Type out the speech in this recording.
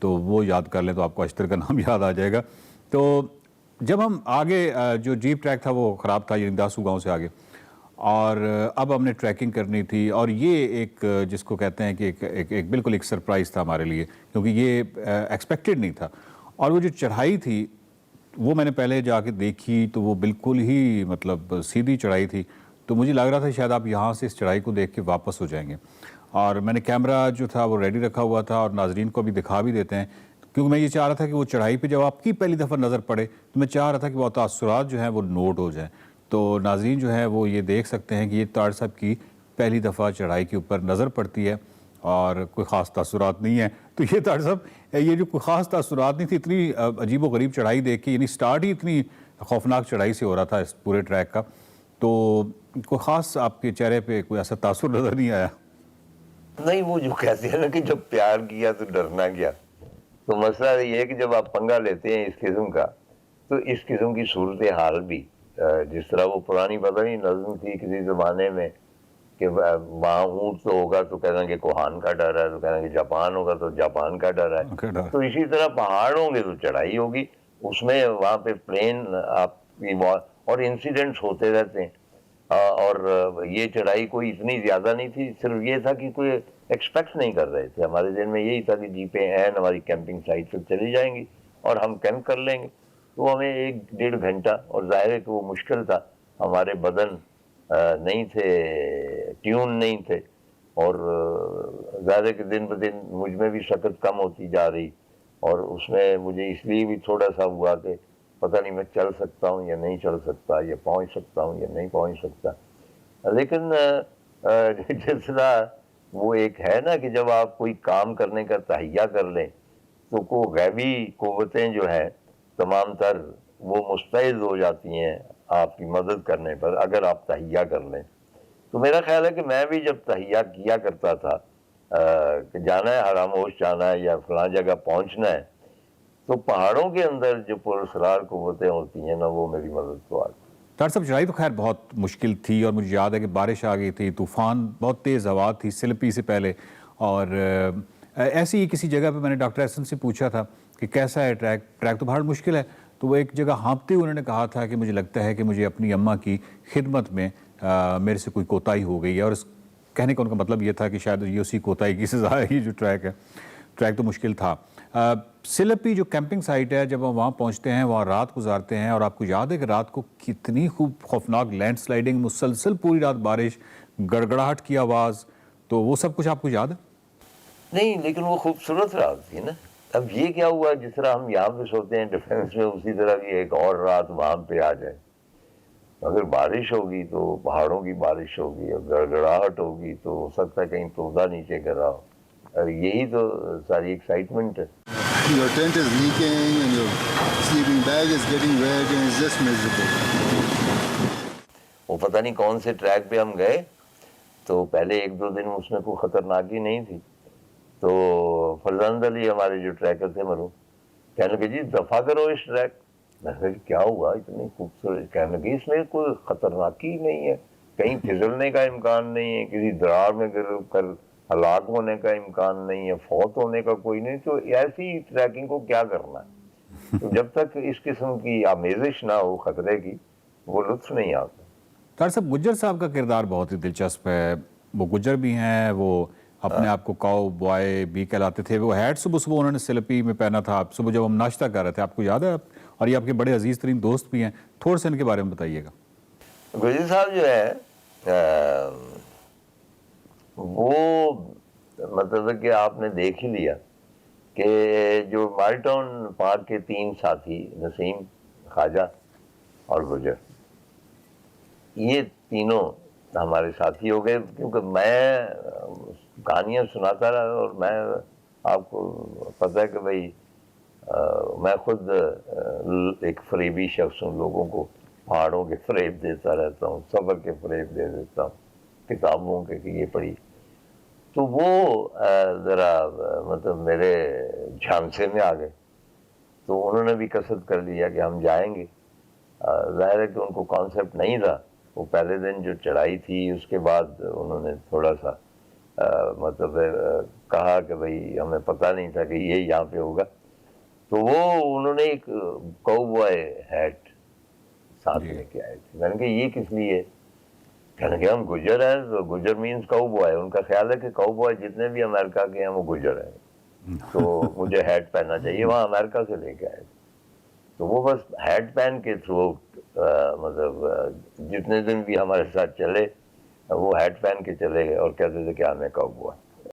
تو وہ یاد کر لیں تو آپ کو اشتر کا نام یاد آ جائے گا. تو جب ہم آگے جو جیپ ٹریک تھا وہ خراب تھا یعنی داسو گاؤں سے آگے, اور اب ہم نے ٹریکنگ کرنی تھی, اور یہ ایک جس کو کہتے ہیں کہ ایک بالکل ایک سرپرائز تھا ہمارے لیے, کیونکہ یہ ایکسپیکٹڈ نہیں تھا. اور وہ جو چڑھائی تھی وہ میں نے پہلے جا کے دیکھی تو وہ بالکل ہی مطلب سیدھی چڑھائی تھی, تو مجھے لگ رہا تھا شاید آپ یہاں سے اس چڑھائی کو دیکھ کے واپس ہو جائیں گے. اور میں نے کیمرہ جو تھا وہ ریڈی رکھا ہوا تھا, اور ناظرین کو بھی دکھا بھی دیتے ہیں, کیونکہ میں یہ چاہ رہا تھا کہ وہ چڑھائی پہ جب آپ کی پہلی دفعہ نظر پڑے تو میں چاہ رہا تھا کہ وہ تاثرات جو ہیں وہ نوٹ ہو جائیں. تو ناظرین جو ہیں وہ یہ دیکھ سکتے ہیں کہ یہ طاہر صاحب کی پہلی دفعہ چڑھائی کے اوپر نظر پڑتی ہے, اور کوئی خاص تاثرات نہیں ہیں. تو یہ طاہر صاحب یہ جو کوئی خاص تاثرات نہیں تھی, اتنی عجیب و غریب چڑھائی دیکھ کے, یعنی سٹارٹ ہی اتنی خوفناک چڑھائی سے ہو رہا تھا اس پورے ٹریک کا, تو کوئی خاص آپ کے چہرے پہ کوئی ایسا تاثر نظر نہیں آیا؟ نہیں, وہ جو کہتے ہیں نا کہ جب پیار کیا تو ڈرنا کیا, تو مسئلہ یہ ہے کہ جب آپ پنگا لیتے ہیں اس قسم کا, تو اس قسم کی صورتحال بھی جس طرح وہ پرانی پتہ نہیں نظم تھی کسی زمانے میں کہ وہاں اونٹ تو ہوگا تو کہنا کہ کوہان کا ڈر ہے, تو کہنا کہ جاپان ہوگا تو جاپان کا ڈر ہے, تو اسی طرح پہاڑ ہوں گے تو چڑھائی ہوگی, اس میں وہاں پہ پلین آپ کی اور انسیڈنٹس ہوتے رہتے ہیں. اور یہ چڑھائی کوئی اتنی زیادہ نہیں تھی, صرف یہ تھا کہ کوئی ایکسپیکٹ نہیں کر رہے تھے, ہمارے ذہن میں یہی تھا کہ جیپیں ہیں ہماری کیمپنگ سائٹ سے چلی جائیں گی اور ہم کیمپ کر لیں گے. تو ہمیں 1-1.5 گھنٹہ, اور ظاہر ہے کہ وہ مشکل تھا, ہمارے بدن نہیں تھے, ٹیون نہیں تھے, اور ظاہر ہے کہ دن بدن مجھ میں بھی شکت کم ہوتی جا رہی, اور اس میں مجھے اس لیے بھی تھوڑا سا ہوا کہ پتہ نہیں میں چل سکتا ہوں یا نہیں چل سکتا, یا پہنچ سکتا ہوں یا نہیں پہنچ سکتا. لیکن جس طرح وہ ایک ہے نا کہ جب آپ کوئی کام کرنے کا تہیہ کر لیں تو کو غیبی قوتیں جو ہیں تمام تر وہ مستعد ہو جاتی ہیں آپ کی مدد کرنے پر اگر آپ تہیہ کر لیں. تو میرا خیال ہے کہ میں بھی جب تہیہ کیا کرتا تھا کہ جانا ہے حراموش جانا ہے یا فلاں جگہ پہنچنا ہے, تو پہاڑوں کے اندر جو پراسرار قوتیں ہوتی ہیں نا وہ میری مدد کو آتی. طاہر صاحب چڑھائی تو خیر بہت مشکل تھی, اور مجھے یاد ہے کہ بارش آ گئی تھی, طوفان, بہت تیز ہوا تھی سلپی سے پہلے, اور ایسی ہی کسی جگہ پہ میں نے ڈاکٹر احسن سے پوچھا تھا کہ کیسا ہے ٹریک تو بہت مشکل ہے, تو وہ ایک جگہ ہانپتے ہوئے انہوں نے کہا تھا کہ مجھے لگتا ہے کہ مجھے اپنی اماں کی خدمت میں میرے سے کوئی کوتاہی ہو گئی ہے, اور اس کہنے کا ان کا مطلب یہ تھا کہ شاید یہ اسی کوتاہی کی سزا ہے. یہ جو ٹریک تو مشکل تھا. سلپی جو کیمپنگ سائٹ ہے, جب ہم وہاں پہنچتے ہیں وہاں رات گزارتے ہیں, اور آپ کو یاد ہے کہ رات کو کتنی خوفناک لینڈ سلائڈنگ, مسلسل پوری رات بارش, گڑگڑاہٹ کی آواز, تو وہ سب کچھ آپ کو یاد ہے؟ نہیں, لیکن وہ خوبصورت رات تھی نا. اب یہ کیا ہوا, جس طرح ہم یہاں پہ سوتے ہیں ڈیفینس میں, اسی طرح کی ایک اور رات وہاں پہ آ جائے. اگر بارش ہوگی تو پہاڑوں کی بارش ہوگی, اور گڑگڑاہٹ ہوگی تو ہو سکتا ہے کہیں پودا نیچے گر رہا ہو, اور یہی تو ساری ایکسائٹمنٹ ہے. Your tent is leaking and your sleeping bag is getting wet and it's just miserable. وہ پتہ نہیں کون سے ٹریک پہ ہم گئے, تو پہلے 1-2 دن اس میں کوئی خطرناکی نہیں تھی. تو فرزند علی ہمارے جو ٹریکر تھے مرحوم, کہنے لگے جی دفع کرو اس ٹریک. میں نے کہا کیا ہوا اتنی خوبصورت, کہنے لگے اس میں کوئی خطرناکی نہیں ہے, کہیں پھسلنے کا امکان نہیں ہے, کسی درار میں گر کر ہلاک ہونے کا امکان نہیں ہے, فوت ہونے کا کوئی نہیں, تو ایسی ٹریکنگ کو کیا کرنا ہے. تو جب تک اس قسم کی آمیزش نہ ہو خطرے کی, وہ لطف نہیں آتا. طاہر صاحب گجر صاحب کا کردار بہت ہی دلچسپ ہے. وہ گجر بھی ہیں, وہ اپنے آپ کو کاؤ بوائے بھی کہلاتے تھے. وہ ہیٹ صبح انہوں نے سلپی میں پہنا تھا صبح جب ہم ناشتہ کر رہے تھے, آپ کو یاد ہے؟ اور یہ آپ کے بڑے عزیز ترین دوست بھی ہیں, تھوڑا سا ان کے بارے میں بتائیے گا. گجر صاحب جو ہے وہ مطلب ہے کہ آپ نے دیکھ ہی لیا کہ جو مال ٹاؤن پارک کے 3 ساتھی نسیم, خواجہ اور گجر, یہ تینوں ہمارے ساتھی ہو گئے. کیونکہ میں کہانیاں سناتا رہا, اور میں آپ کو پتہ ہے کہ بھائی میں خود ایک فریبی شخص ہوں, لوگوں کو پہاڑوں کے فریب دیتا رہتا ہوں, صبر کے فریب دے دیتا ہوں, کتابوں کے کہ یہ پڑھی. تو وہ ذرا مطلب میرے جھانسے میں آ گئے, تو انہوں نے بھی قصد کر لیا کہ ہم جائیں گے. ظاہر ہے کہ ان کو کانسیپٹ نہیں تھا. وہ پہلے دن جو چڑھائی تھی اس کے بعد انہوں نے تھوڑا سا مطلب کہا کہ بھائی ہمیں پتہ نہیں تھا کہ یہ یہاں پہ ہوگا، تو وہ انہوں نے ایک کاؤ بوائے ہیٹ ساتھ لے کے آئے تھے. میں نے کہا یہ کس لیے؟ کہنے کہ ہم گجر ہیں، تو گجر مینس کاؤ بوائے. ان کا خیال ہے کہ کاؤ بوائے جتنے بھی امریکہ کے ہیں وہ گجر ہیں، تو مجھے ہیٹ پہننا چاہیے. وہاں امریکہ سے لے کے آئے تھے، تو وہ بس ہیٹ پہن کے تھرو مطلب جتنے دن بھی ہمارے ساتھ چلے وہ ہیٹ پہن کے چلے گئے اور کہتے تھے کہ ہمیں کاؤ بوائے.